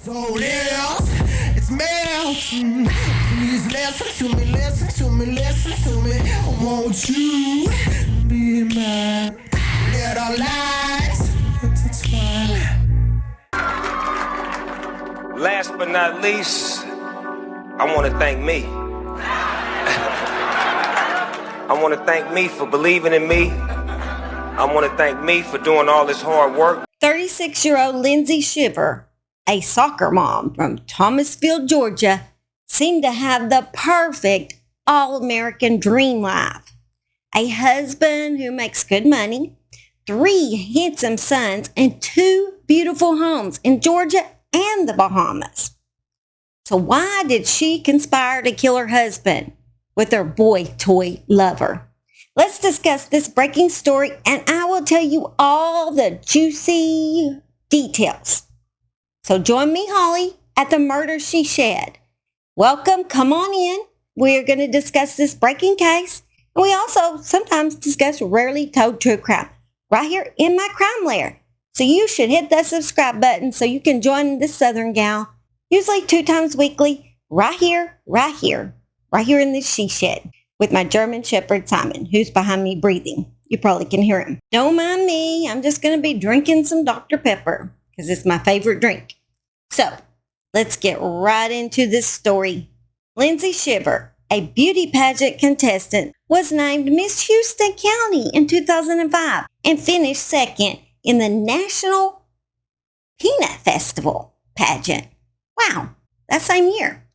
So yes, it's melting. Please listen to me, listen to me, listen to me. Won't you be mine? Let our lives intertwine. Last but not least, I want to thank me. I want to thank me for believing in me. I want to thank me for doing all this hard work. 36-year-old Lindsay Shiver, a soccer mom from Thomasville, Georgia, seemed to have the perfect all-American dream life. A husband who makes good money, 3 handsome sons, and 2 beautiful homes in Georgia and the Bahamas. So why did she conspire to kill her husband with her boy toy lover? Let's discuss this breaking story, and I will tell you all the juicy details. So join me, Holly, at the murder she shed. Welcome, come on in. We're going to discuss this breaking case, and we also sometimes discuss rarely told true crime right here in my crime lair. So you should hit that subscribe button so you can join this Southern gal, usually 2 times weekly, right here in this she shed, with my German Shepherd Simon, who's behind me breathing. You probably can hear him. Don't mind me. I'm just going to be drinking some Dr. Pepper because it's my favorite drink. So let's get right into this story. Lindsay Shiver, a beauty pageant contestant, was named Miss Houston County in 2005 and finished second in the National Peanut Festival pageant. Wow, that same year.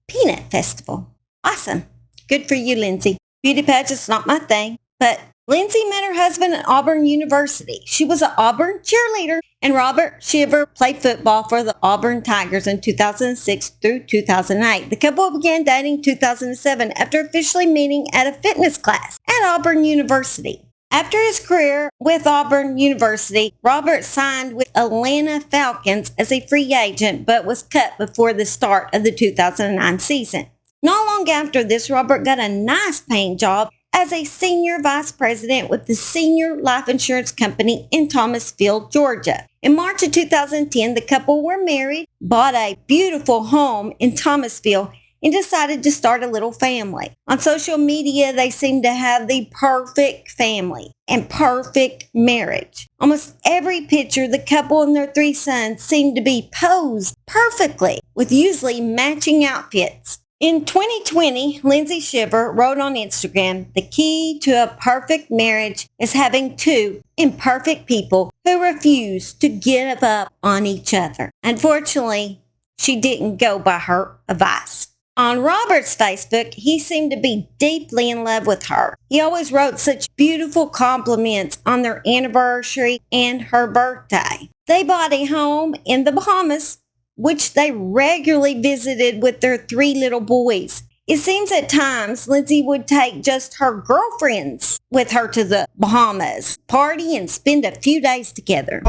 Peanut Festival. Awesome. Good for you, Lindsay. Beauty pageant's not my thing, but Lindsay met her husband at Auburn University. She was an Auburn cheerleader, and Robert Shiver played football for the Auburn Tigers in 2006 through 2008. The couple began dating in 2007 after officially meeting at a fitness class at Auburn University. After his career with Auburn University, Robert signed with Atlanta Falcons as a free agent, but was cut before the start of the 2009 season. Not long after this, Robert got a nice paying job as a senior vice president with the Senior Life Insurance Company in Thomasville, Georgia. In March of 2010, the couple were married, bought a beautiful home in Thomasville, and decided to start a little family. On social media, they seemed to have the perfect family and perfect marriage. Almost every picture, the couple and their 3 sons seemed to be posed perfectly with usually matching outfits. In 2020, Lindsay Shiver wrote on Instagram, "The key to a perfect marriage is having 2 imperfect people who refuse to give up on each other." Unfortunately, she didn't go by her advice. On Robert's Facebook, he seemed to be deeply in love with her. He always wrote such beautiful compliments on their anniversary and her birthday. They bought a home in the Bahamas, which they regularly visited with their 3 little boys. It seems at times Lindsay would take just her girlfriends with her to the Bahamas, party, and spend a few days together.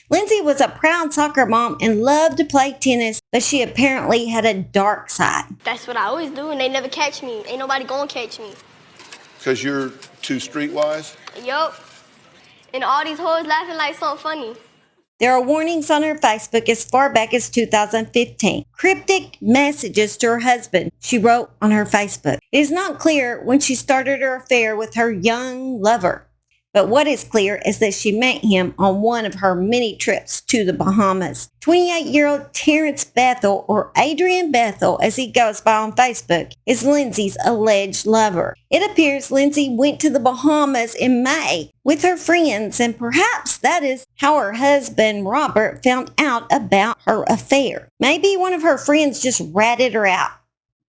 Lindsay was a proud soccer mom and loved to play tennis, but she apparently had a dark side. That's what I always do, and they never catch me. Ain't nobody gonna catch me. Because you're too streetwise? Yup. And all these hoes laughing like something funny. There are warnings on her Facebook as far back as 2015. Cryptic messages to her husband, she wrote on her Facebook. It is not clear when she started her affair with her young lover. But what is clear is that she met him on one of her many trips to the Bahamas. 28-year-old Terrence Bethel, or Adrian Bethel as he goes by on Facebook, is Lindsay's alleged lover. It appears Lindsay went to the Bahamas in May with her friends, and perhaps that is how her husband Robert found out about her affair. Maybe one of her friends just ratted her out.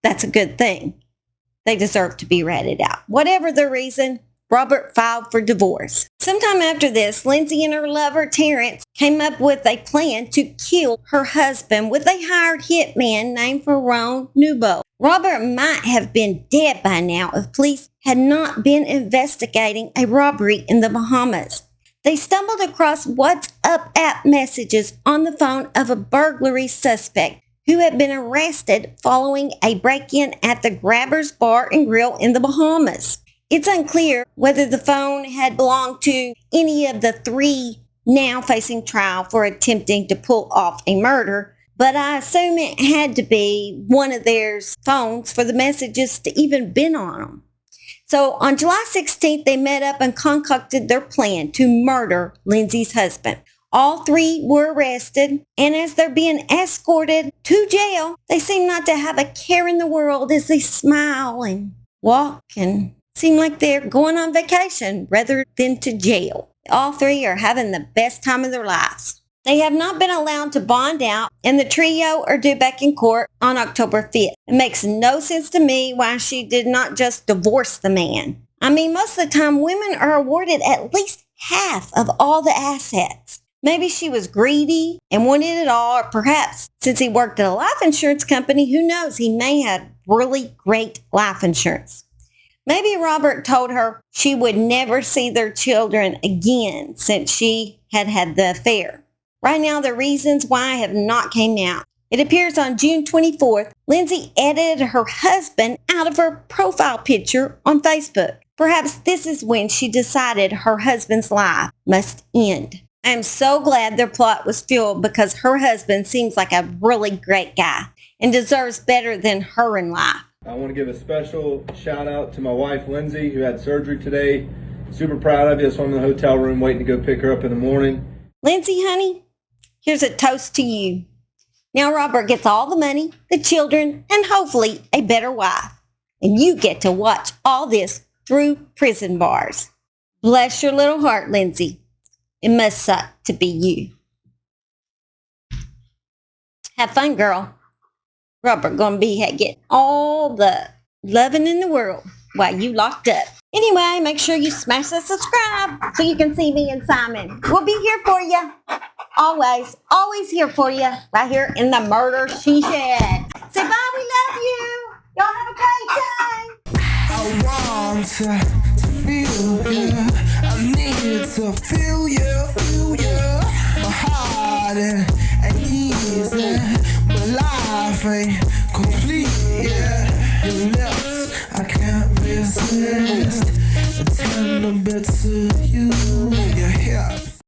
That's a good thing. They deserve to be ratted out. Whatever the reason, Robert filed for divorce. Sometime after this, Lindsay and her lover Terrence came up with a plan to kill her husband with a hired hitman named Ferron Nubo. Robert might have been dead by now if police had not been investigating a robbery in the Bahamas. They stumbled across WhatsApp app messages on the phone of a burglary suspect who had been arrested following a break-in at the Grabbers Bar and Grill in the Bahamas. It's unclear whether the phone had belonged to any of the 3 now facing trial for attempting to pull off a murder, but I assume it had to be one of their phones for the messages to even been on them. So on July 16th, they met up and concocted their plan to murder Lindsay's husband. All 3 were arrested, and as they're being escorted to jail, they seem not to have a care in the world as they smile and walk and seem like they're going on vacation rather than to jail. All 3 are having the best time of their lives. They have not been allowed to bond out, and the trio are due back in court on October 5th. It makes no sense to me why she did not just divorce the man. I mean, most of the time, women are awarded at least half of all the assets. Maybe she was greedy and wanted it all, or perhaps since he worked at a life insurance company, who knows, he may have really great life insurance. Maybe Robert told her she would never see their children again since she had had the affair. Right now, the reasons why have not came out. It appears on June 24th, Lindsay edited her husband out of her profile picture on Facebook. Perhaps this is when she decided her husband's life must end. I am so glad their plot was fueled because her husband seems like a really great guy and deserves better than her in life. I want to give a special shout out to my wife, Lindsay, who had surgery today. Super proud of you. So I'm in the hotel room waiting to go pick her up in the morning. Lindsay, honey, here's a toast to you. Now Robert gets all the money, the children, and hopefully a better wife. And you get to watch all this through prison bars. Bless your little heart, Lindsay. It must suck to be you. Have fun, girl. Robert gonna be getting all the loving in the world while you locked up. Anyway, make sure you smash that subscribe so you can see me and Simon. We'll be here for you. Always here for you. Right here in the Murder She Shed. Say bye, we love you. Y'all have a great day. I want to feel you. I need to feel you. My heart ain't easy. My life ain't complete. Your lips, I can't resist. The tender bits of you. Your hips.